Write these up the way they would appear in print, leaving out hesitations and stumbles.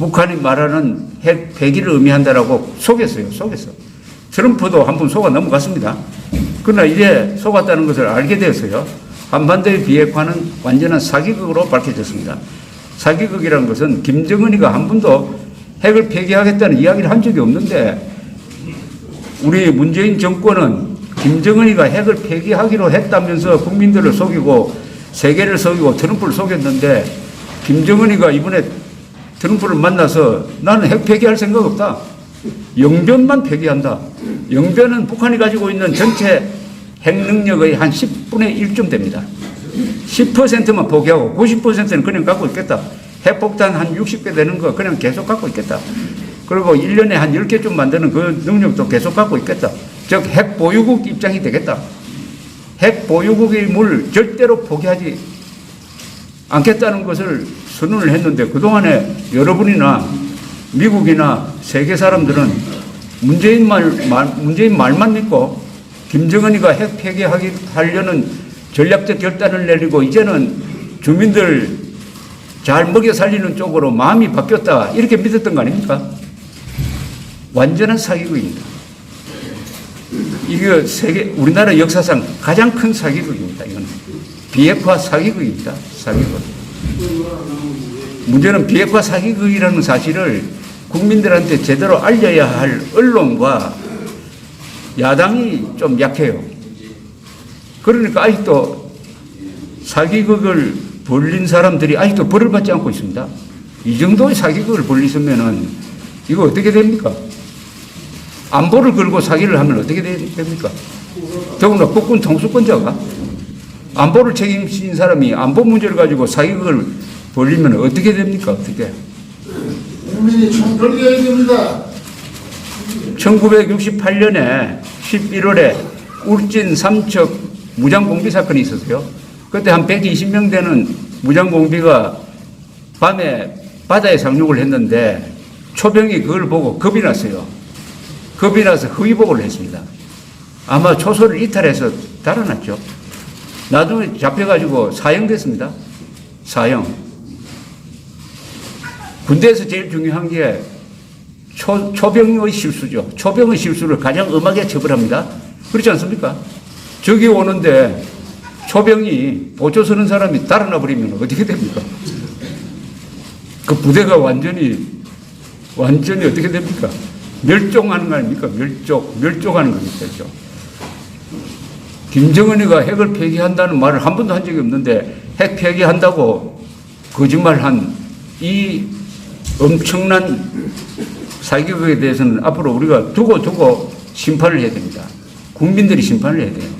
북한이 말하는 핵 폐기를 의미한다라고 속였어요. 속였어. 트럼프도 한 번 속아 넘어갔습니다. 그러나 이제 속았다는 것을 알게 되었어요. 한반도의 비핵화는 완전한 사기극으로 밝혀졌습니다. 사기극이라는 것은 김정은이가 한 번도 핵을 폐기하겠다는 이야기를 한 적이 없는데 우리 문재인 정권은 김정은이가 핵을 폐기하기로 했다면서 국민들을 속이고 세계를 속이고 트럼프를 속였는데 김정은이가 이번에 트럼프를 만나서 나는 핵 폐기할 생각 없다. 영변만 폐기한다. 영변은 북한이 가지고 있는 전체 핵 능력의 한 10분의 1쯤 됩니다. 10%만 포기하고 90%는 그냥 갖고 있겠다. 핵폭탄 한 60개 되는 거 그냥 계속 갖고 있겠다. 그리고 1년에 한 10개 좀 만드는 그 능력도 계속 갖고 있겠다. 즉 핵 보유국 입장이 되겠다. 핵 보유국의 물 절대로 포기하지 않겠다는 것을 선언을 했는데 그동안에 여러분이나 미국이나 세계 사람들은 문재인 말만 믿고 김정은이가 핵 폐기하려는 전략적 결단을 내리고 이제는 주민들 잘 먹여 살리는 쪽으로 마음이 바뀌었다 이렇게 믿었던 거 아닙니까? 완전한 사기극입니다. 이게 우리나라 역사상 가장 큰 사기극입니다. 이건 비핵화 사기극입니다. 사기극. 문제는 비핵화 사기극이라는 사실을 국민들한테 제대로 알려야 할 언론과 야당이 좀 약해요. 그러니까 아직도 사기극을 벌린 사람들이 아직도 벌을 받지 않고 있습니다. 이 정도의 사기극을 벌리시면은 이거 어떻게 됩니까? 안보를 걸고 사기를 하면 어떻게 됩니까? 더구나 국군 통수권자가 안보를 책임진 사람이 안보 문제를 가지고 사기극을 벌리면 어떻게 됩니까? 어떻게? 국민이 총 돌려야 됩니다. 1968년에 11월에 울진 삼척 무장공비 사건이 있었어요. 그때 한 120명 되는 무장공비가 밤에 바다에 상륙을 했는데 초병이 그걸 보고 겁이 났어요. 겁이 나서 허위보고를 했습니다. 아마 초소를 이탈해서 달아났죠. 나중에 잡혀가지고 사형됐습니다. 사형. 군대에서 제일 중요한 게 초병의 실수죠. 초병의 실수를 가장 엄하게 처벌합니다. 그렇지 않습니까? 적이 오는데 초병이 보초 서는 사람이 달아나 버리면 어떻게 됩니까? 그 부대가 완전히 어떻게 됩니까? 멸종하는 거 아닙니까? 멸종하는 겁니까? 멸종. 김정은이가 핵을 폐기한다는 말을 한 번도 한 적이 없는데 핵 폐기한다고 거짓말한 이 엄청난 사기극에 대해서는 앞으로 우리가 두고 심판을 해야 됩니다. 국민들이 심판을 해야 돼요.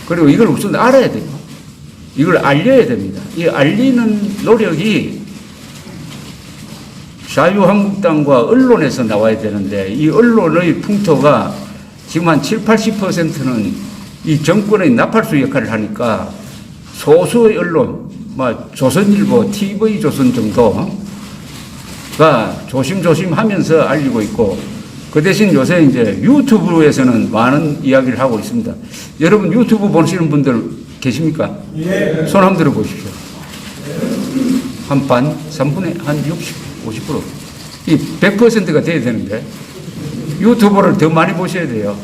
그리고 이걸 우선 알아야 돼요. 이걸 알려야 됩니다. 이 알리는 노력이 자유한국당과 언론에서 나와야 되는데 이 언론의 풍토가 지금 한 70~80%는 이 정권의 나팔수 역할을 하니까 소수의 언론, 조선일보, TV조선 정도가 조심조심 하면서 알리고 있고 그 대신 요새 이제 유튜브에서는 많은 이야기를 하고 있습니다. 여러분 유튜브 보시는 분들 계십니까? 예. 손 한번 들어 보십시오. 한 반, 3분의 한 60, 50%. 이 100%가 돼야 되는데 유튜브를 더 많이 보셔야 돼요.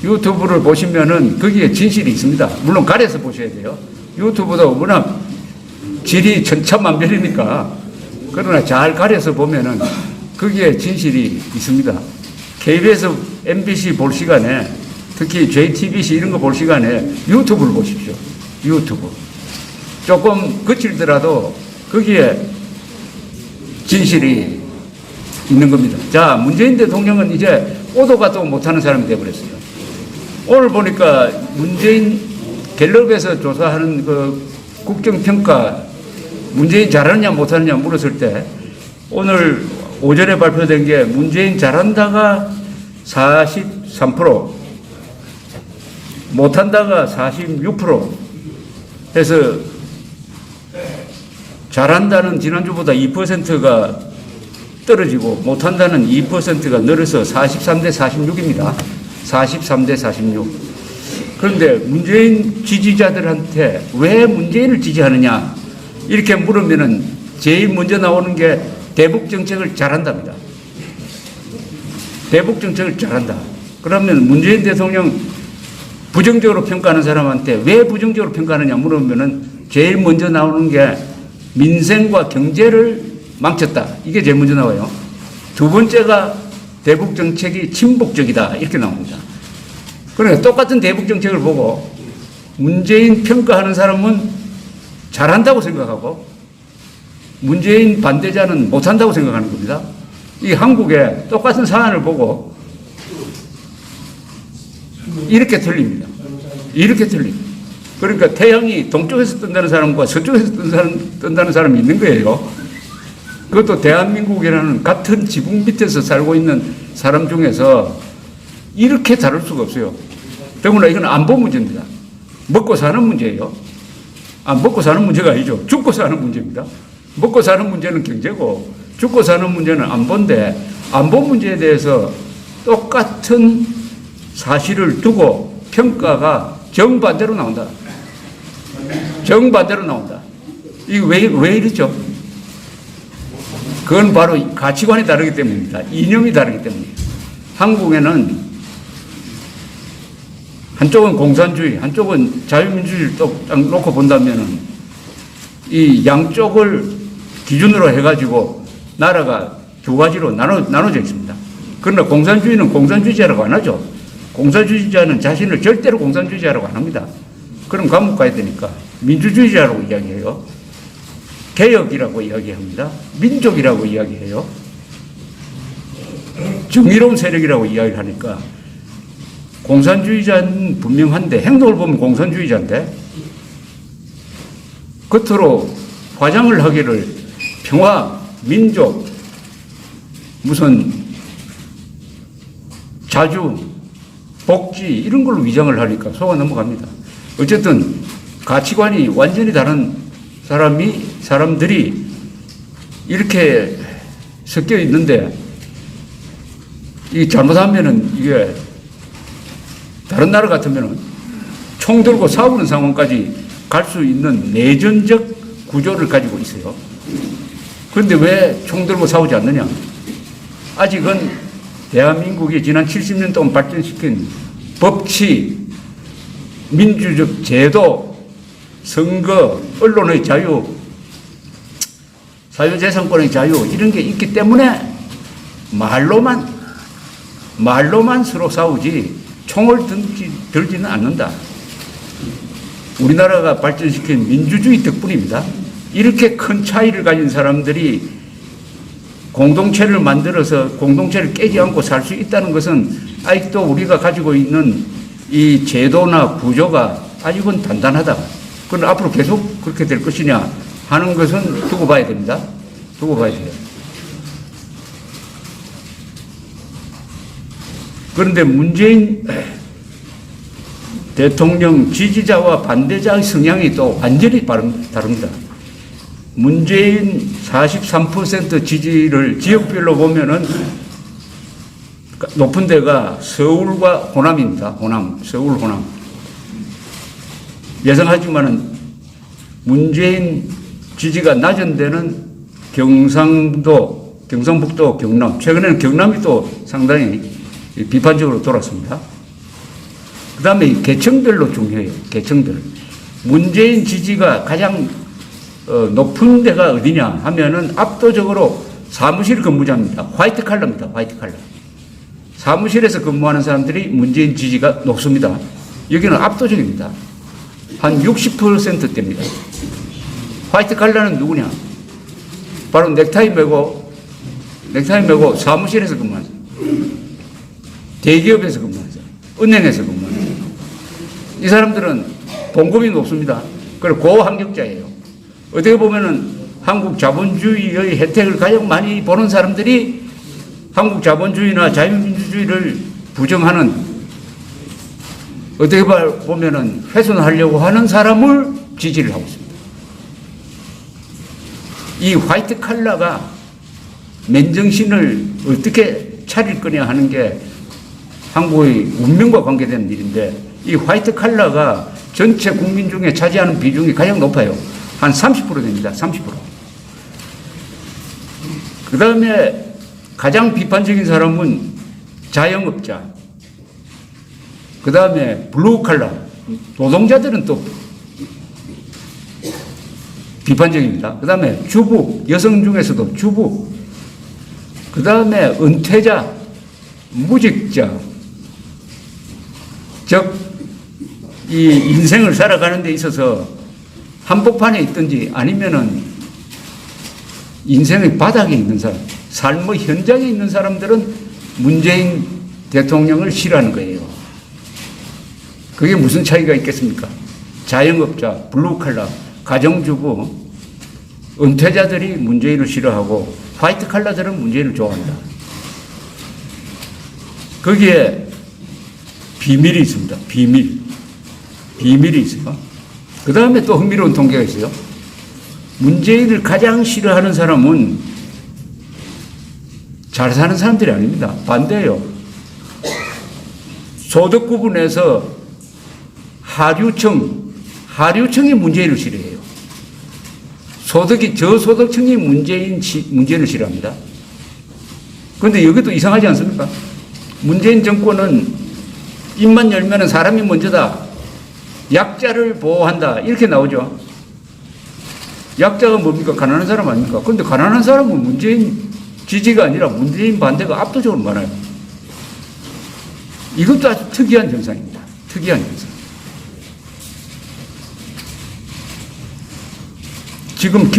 유튜브를 보시면은 거기에 진실이 있습니다. 물론 가려서 보셔야 돼요. 유튜브도 워낙 질이 천차만별이니까 그러나 잘 가려서 보면은 거기에 진실이 있습니다. KBS, MBC 볼 시간에 특히 JTBC 이런 거 볼 시간에 유튜브를 보십시오. 유튜브. 조금 거칠더라도 거기에 진실이 있는 겁니다. 자, 문재인 대통령은 이제 오도 가도 못하는 사람이 되어버렸어요. 오늘 보니까 문재인 갤럽에서 조사하는 그 국정평가 문재인 잘하느냐 못하느냐 물었을 때 오늘 오전에 발표된 게 문재인 잘한다가 43%, 못한다가 46% 해서 잘한다는 지난주보다 2%가 떨어지고 못한다는 2%가 늘어서 43대46입니다. 43대46. 그런데 문재인 지지자들한테 왜 문재인을 지지하느냐 이렇게 물으면은 제일 먼저 나오는 게 대북 정책을 잘한답니다. 대북 정책을 잘한다. 그러면 문재인 대통령 부정적으로 평가하는 사람한테 왜 부정적으로 평가하느냐 물으면은 제일 먼저 나오는 게 민생과 경제를 망쳤다. 이게 제일 먼저 나와요. 두 번째가 대북 정책이 친북적이다. 이렇게 나옵니다. 그러니까 똑같은 대북 정책을 보고 문재인 평가하는 사람은 잘한다고 생각하고 문재인 반대자는 못한다고 생각하는 겁니다. 이 한국에 똑같은 사안을 보고 이렇게 틀립니다. 이렇게 틀립니다. 그러니까 태양이 동쪽에서 뜬다는 사람과 서쪽에서 뜬다는 사람이 있는 거예요. 그것도 대한민국이라는 같은 지붕 밑에서 살고 있는 사람 중에서 이렇게 다를 수가 없어요. 더구나 이건 안보 문제입니다. 먹고 사는 문제예요. 먹고 사는 문제가 아니죠. 죽고 사는 문제입니다. 먹고 사는 문제는 경제고 죽고 사는 문제는 안보인데 안보 문제에 대해서 똑같은 사실을 두고 평가가 정반대로 나온다. 정반대로 나온다. 이게 왜 이러죠? 그건 바로 가치관이 다르기 때문입니다. 이념이 다르기 때문이에요. 한국에는 한쪽은 공산주의, 한쪽은 자유민주주의를 딱 놓고 본다면은 이 양쪽을 기준으로 해가지고 나라가 두 가지로 나눠져 있습니다. 그러나 공산주의는 공산주의자라고 안 하죠. 공산주의자는 자신을 절대로 공산주의자라고 안 합니다. 그럼 감옥 가야 되니까 민주주의자라고 이야기해요. 개혁이라고 이야기합니다. 민족이라고 이야기해요. 정의로운 세력이라고 이야기를 하니까 공산주의자는 분명한데 행동을 보면 공산주의자인데 겉으로 화장을 하기를 평화, 민족, 무슨 자주, 복지 이런 걸로 위장을 하니까 속아 넘어갑니다. 어쨌든 가치관이 완전히 다른 사람들이 이렇게 섞여 있는데 이 잘못하면은 이게 다른 나라 같으면은 총 들고 싸우는 상황까지 갈 수 있는 내전적 구조를 가지고 있어요. 그런데 왜 총 들고 싸우지 않느냐? 아직은 대한민국이 지난 70년 동안 발전시킨 법치, 민주적 제도, 선거, 언론의 자유, 사유재산권의 자유 이런 게 있기 때문에 말로만 서로 싸우지 총을 들지는 않는다. 우리나라가 발전시킨 민주주의 덕분입니다. 이렇게 큰 차이를 가진 사람들이 공동체를 만들어서 공동체를 깨지 않고 살 수 있다는 것은 아직도 우리가 가지고 있는 이 제도나 구조가 아직은 단단하다. 그럼 앞으로 계속 그렇게 될 것이냐 하는 것은 두고 봐야 됩니다. 두고 봐야 돼요. 그런데 문재인 대통령 지지자와 반대자의 성향이 또 완전히 다릅니다. 문재인 43% 지지를 지역별로 보면은 높은 데가 서울과 호남입니다. 호남, 서울, 호남. 예상하지만은 문재인 지지가 낮은 데는 경상도, 경상북도, 경남. 최근에는 경남이 또 상당히 비판적으로 돌았습니다. 그 다음에 계층별로 중요해요. 계층별. 문재인 지지가 가장 높은 데가 어디냐 하면은 압도적으로 사무실 근무자입니다. 화이트 칼라입니다. 화이트 칼라. 사무실에서 근무하는 사람들이 문재인 지지가 높습니다. 여기는 압도적입니다. 한 60%대입니다. 화이트 칼라는 누구냐? 바로 넥타이 메고 사무실에서 근무하는 사람. 대기업에서 근무하는 사람. 은행에서 근무하는 사람. 이 사람들은 봉급이 높습니다. 그리고 고학력자예요. 어떻게 보면은 한국 자본주의의 혜택을 가장 많이 보는 사람들이 한국 자본주의나 자유민주주의를 부정하는 어떻게 보면은 훼손하려고 하는 사람을 지지를 하고 있습니다. 이 화이트 칼라가 맨정신을 어떻게 차릴 거냐 하는 게 한국의 운명과 관계되는 일인데 이 화이트 칼라가 전체 국민 중에 차지하는 비중이 가장 높아요. 한 30% 됩니다. 30%. 그 다음에 가장 비판적인 사람은 자영업자. 그 다음에 블루칼라. 노동자들은 또 비판적입니다. 그 다음에 주부. 여성 중에서도 주부. 그 다음에 은퇴자. 무직자. 즉, 이 인생을 살아가는 데 있어서 한복판에 있든지 아니면은 인생의 바닥에 있는 사람, 삶의 현장에 있는 사람들은 문재인 대통령을 싫어하는 거예요. 그게 무슨 차이가 있겠습니까? 자영업자, 블루칼라, 가정주부, 은퇴자들이 문재인을 싫어하고 화이트칼라들은 문재인을 좋아한다. 거기에 비밀이 있습니다. 비밀이 있어요. 그 다음에 또 흥미로운 통계가 있어요. 문재인을 가장 싫어하는 사람은 잘 사는 사람들이 아닙니다. 반대예요. 소득 구분에서 하류층이 문재인을 싫어해요. 저소득층이 문재인을 싫어합니다. 그런데 여기도 이상하지 않습니까? 문재인 정권은 입만 열면 사람이 먼저다. 약자를 보호한다. 이렇게 나오죠. 약자가 뭡니까? 가난한 사람 아닙니까? 그런데 가난한 사람은 문재인 지지가 아니라 문재인 반대가 압도적으로 많아요. 이것도 아주 특이한 현상입니다. 특이한 현상. 지금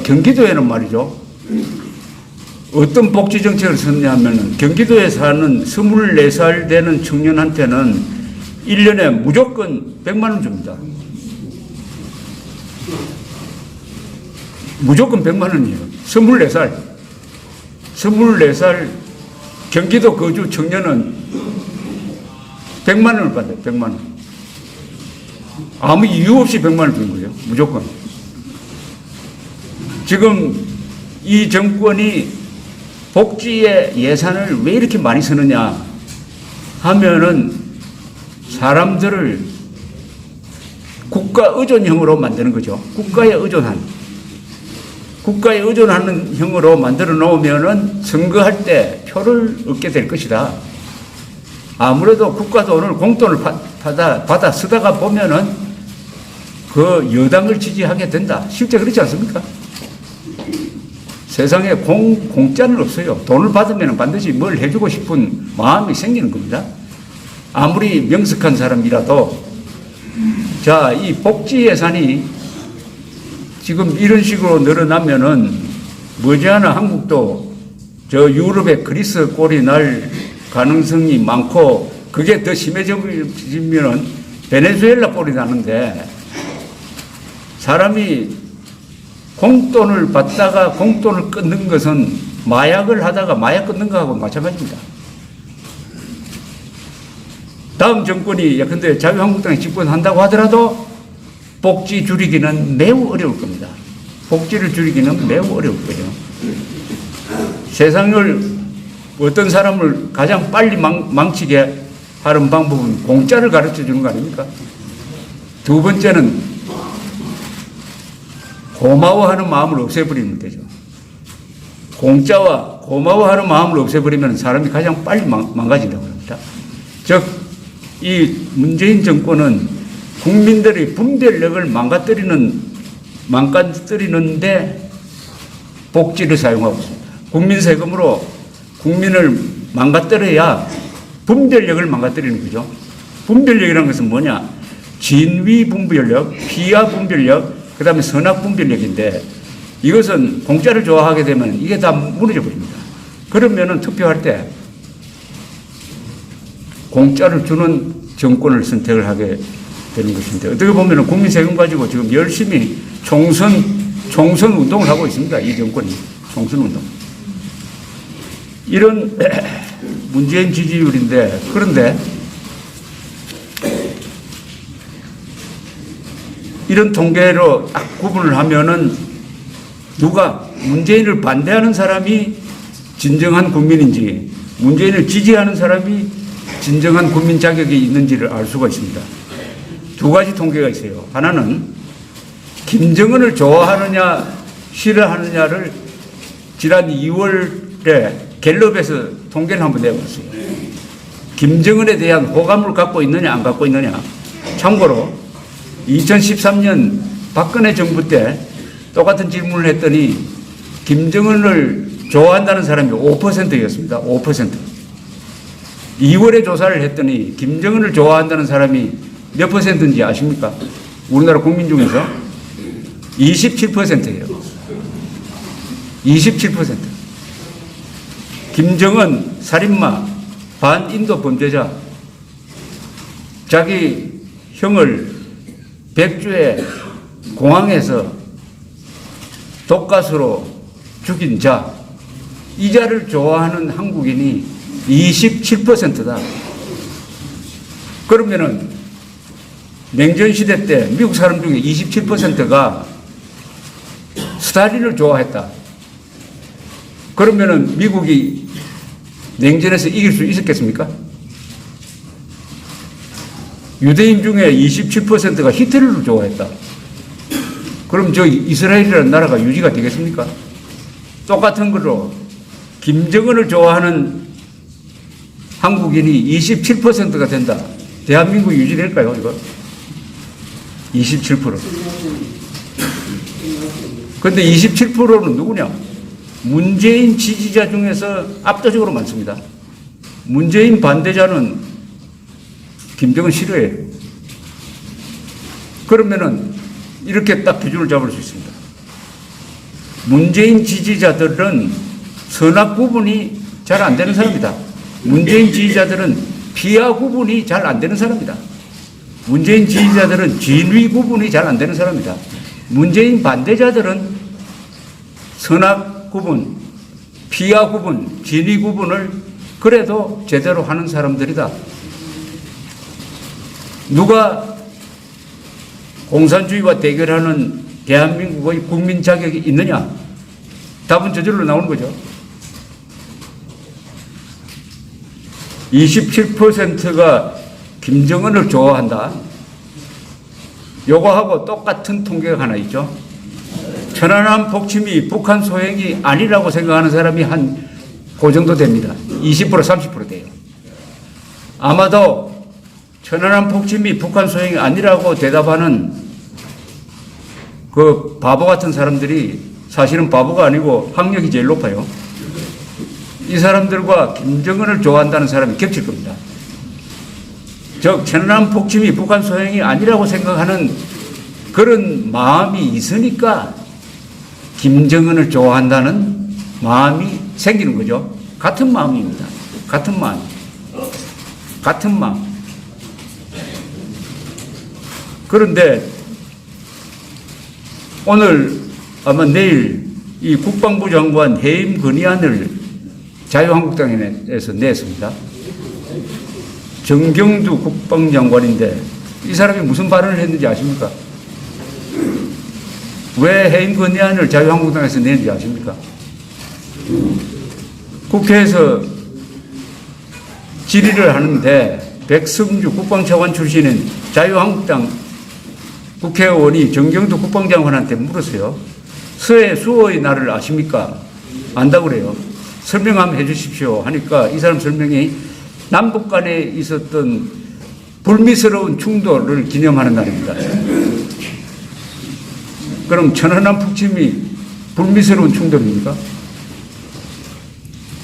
경기도에는 말이죠. 어떤 복지 정책을 썼냐면 경기도에 사는 24살 되는 청년한테는 1년에 무조건 100만 원 줍니다. 무조건 100만 원이에요. 24살 경기도 거주 청년은 100만 원을 받아요. 100만 원. 아무 이유 없이 100만 원을 주는 거예요. 무조건. 지금 이 정권이 복지의 예산을 왜 이렇게 많이 쓰느냐 하면은 사람들을 국가 의존형으로 만드는 거죠. 국가에 의존하는 형으로 만들어 놓으면은 선거할 때 표를 얻게 될 것이다. 아무래도 국가 돈을 공돈을 받아 쓰다가 보면은 그 여당을 지지하게 된다. 실제 그렇지 않습니까? 세상에 공짜는 없어요. 돈을 받으면 반드시 뭘 해주고 싶은 마음이 생기는 겁니다. 아무리 명석한 사람이라도 자, 이 복지 예산이 지금 이런 식으로 늘어나면은 머지않아 한국도 저 유럽의 그리스 꼴이 날 가능성이 많고 그게 더 심해지면은 베네수엘라 꼴이 나는데 사람이 공돈을 받다가 공돈을 끊는 것은 마약을 하다가 마약 끊는 거하고 마찬가지입니다. 다음 정권이 예컨대 자유한국당이 집권한다고 하더라도 복지 줄이기는 매우 어려울 겁니다. 복지를 줄이기는 매우 어려울 거예요. 세상을 어떤 사람을 가장 빨리 망치게 하는 방법은 공짜를 가르쳐 주는 거 아닙니까? 두 번째는 고마워하는 마음을 없애버리면 되죠. 공짜와 고마워하는 마음을 없애버리면 사람이 가장 빨리 망가진다고 합니다. 즉, 이 문재인 정권은 국민들의 분별력을 망가뜨리는데 복지를 사용하고 있습니다. 국민 세금으로 국민을 망가뜨려야 분별력을 망가뜨리는 거죠. 분별력이라는 것은 뭐냐? 진위 분별력, 피하 분별력, 그 다음에 선악 분별력인데 이것은 공짜를 좋아하게 되면 이게 다 무너져 버립니다. 그러면은 투표할 때 공짜를 주는 정권을 선택을 하게 되는 것인데 어떻게 보면 국민 세금 가지고 지금 열심히 총선 운동을 하고 있습니다. 이 정권이 총선 운동. 이런 문재인 지지율인데 그런데 이런 통계로 딱 구분을 하면은 누가 문재인을 반대하는 사람이 진정한 국민인지 문재인을 지지하는 사람이 진정한 국민 자격이 있는지를 알 수가 있습니다. 두 가지 통계가 있어요. 하나는 김정은을 좋아하느냐 싫어하느냐를 지난 2월에 갤럽에서 통계를 한번 내봤어요. 김정은에 대한 호감을 갖고 있느냐 안 갖고 있느냐. 참고로 2013년 박근혜 정부 때 똑같은 질문을 했더니 김정은을 좋아한다는 사람이 5%였습니다. 5%. 2월에 조사를 했더니 김정은을 좋아한다는 사람이 몇 퍼센트인지 아십니까? 우리나라 국민 중에서 27%예요. 27%. 김정은 살인마, 반인도 범죄자, 자기 형을 백주에 공항에서 독가스로 죽인 자, 이 자를 좋아하는 한국인이 27%다. 그러면은 냉전시대 때 미국 사람 중에 27%가 스탈린을 좋아했다. 그러면은 미국이 냉전에서 이길 수 있었겠습니까? 유대인 중에 27%가 히틀러를 좋아했다. 그럼 저 이스라엘이라는 나라가 유지가 되겠습니까? 똑같은 걸로 김정은을 좋아하는 한국인이 27%가 된다. 대한민국 유지될까요, 이거? 27%. 근데 27%는 누구냐? 문재인 지지자 중에서 압도적으로 많습니다. 문재인 반대자는 김정은 싫어해요. 그러면은 이렇게 딱 기준을 잡을 수 있습니다. 문재인 지지자들은 선악 구분이 잘 안 되는 사람이다. 문재인 지지자들은 비하 구분이 잘 안 되는 사람이다. 문재인 지지자들은 진위 구분이 잘 안 되는 사람이다. 문재인 반대자들은 선악 구분, 비하 구분, 진위 구분을 그래도 제대로 하는 사람들이다. 누가 공산주의와 대결하는 대한민국의 국민 자격이 있느냐? 답은 저절로 나오는 거죠. 27%가 김정은을 좋아한다. 요거하고 똑같은 통계가 하나 있죠. 천안함 폭침이 북한 소행이 아니라고 생각하는 사람이 한 그 정도 됩니다. 20% 30% 돼요. 아마도 천안함 폭침이 북한 소행이 아니라고 대답하는 그 바보 같은 사람들이 사실은 바보가 아니고 학력이 제일 높아요. 이 사람들과 김정은을 좋아한다는 사람이 겹칠 겁니다. 즉 천안함 폭침이 북한 소행이 아니라고 생각하는 그런 마음이 있으니까 김정은을 좋아한다는 마음이 생기는 거죠. 같은 마음입니다. 같은 마음. 같은 마음. 그런데 오늘 아마 내일 이 국방부 장관 해임 건의안을 자유한국당에서 냈습니다. 정경두 국방장관인데 이 사람이 무슨 발언을 했는지 아십니까? 왜 해임 건의안을 자유한국당에서 냈는지 아십니까? 국회에서 질의를 하는데 백성주 국방차관 출신인 자유한국당 국회의원이 정경두 국방장관한테 물었어요. 서해 수호의 날을 아십니까? 안다고 그래요. 설명 한번 해 주십시오 하니까 이 사람 설명이 남북 간에 있었던 불미스러운 충돌을 기념하는 날입니다. 그럼 천안함 폭침이 불미스러운 충돌입니까?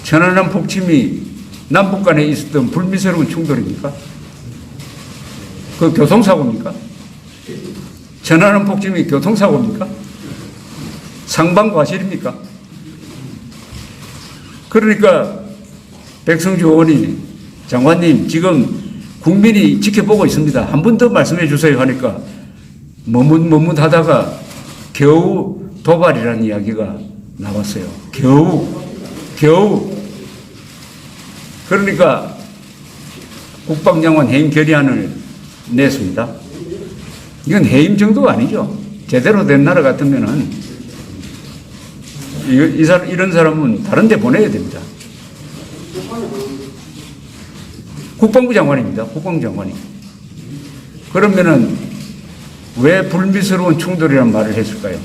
천안함 폭침이 남북 간에 있었던 불미스러운 충돌입니까? 그 교통사고입니까? 천안함 폭침이 교통사고입니까? 상방과실입니까? 그러니까 백성주 의원이 장관님 지금 국민이 지켜보고 있습니다. 한 번 더 말씀해 주세요 하니까 머뭇머뭇하다가 겨우 도발이라는 이야기가 나왔어요. 겨우. 그러니까 국방장관 해임 결의안을 냈습니다. 이건 해임 정도가 아니죠. 제대로 된 나라 같으면은 이런 사람은 다른 데 보내야 됩니다. 국방부 장관입니다. 국방부 장관이. 그러면은 왜 불미스러운 충돌이라는 말을 했을까요?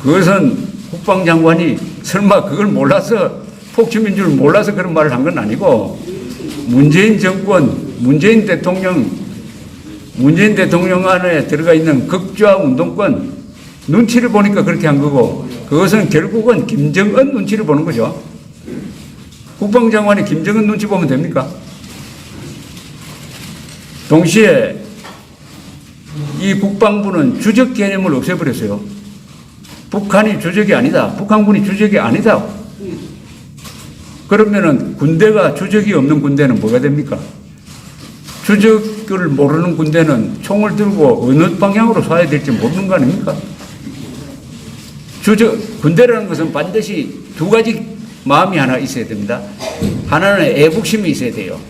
그것은 국방장관이 설마 그걸 몰라서 폭주민주를 몰라서 그런 말을 한 건 아니고 문재인 정권, 문재인 대통령 안에 들어가 있는 극좌 운동권 눈치를 보니까 그렇게 한 거고 그것은 결국은 김정은 눈치를 보는 거죠. 국방장관이 김정은 눈치 보면 됩니까? 동시에 이 국방부는 주적 개념을 없애버렸어요. 북한이 주적이 아니다. 북한군이 주적이 아니다. 그러면은 군대가 주적이 없는 군대는 뭐가 됩니까? 주적을 모르는 군대는 총을 들고 어느 방향으로 쏴야 될지 모르는 거 아닙니까? 군대라는 것은 반드시 두 가지 마음이 하나 있어야 됩니다. 하나는 애국심이 있어야 돼요.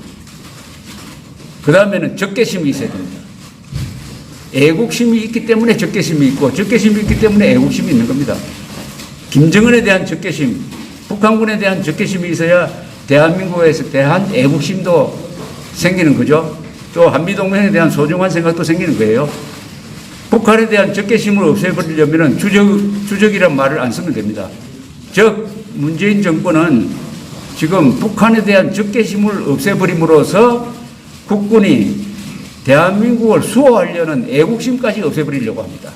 그 다음에는 적개심이 있어야 됩니다. 애국심이 있기 때문에 적개심이 있고 적개심이 있기 때문에 애국심이 있는 겁니다. 김정은에 대한 적개심, 북한군에 대한 적개심이 있어야 대한민국에서 대한 애국심도 생기는 거죠. 또 한미동맹에 대한 소중한 생각도 생기는 거예요. 북한에 대한 적개심을 없애버리려면 주적이란 말을 안 쓰면 됩니다. 즉 문재인 정권은 지금 북한에 대한 적개심을 없애버림으로써 국군이 대한민국을 수호하려는 애국심까지 없애버리려고 합니다.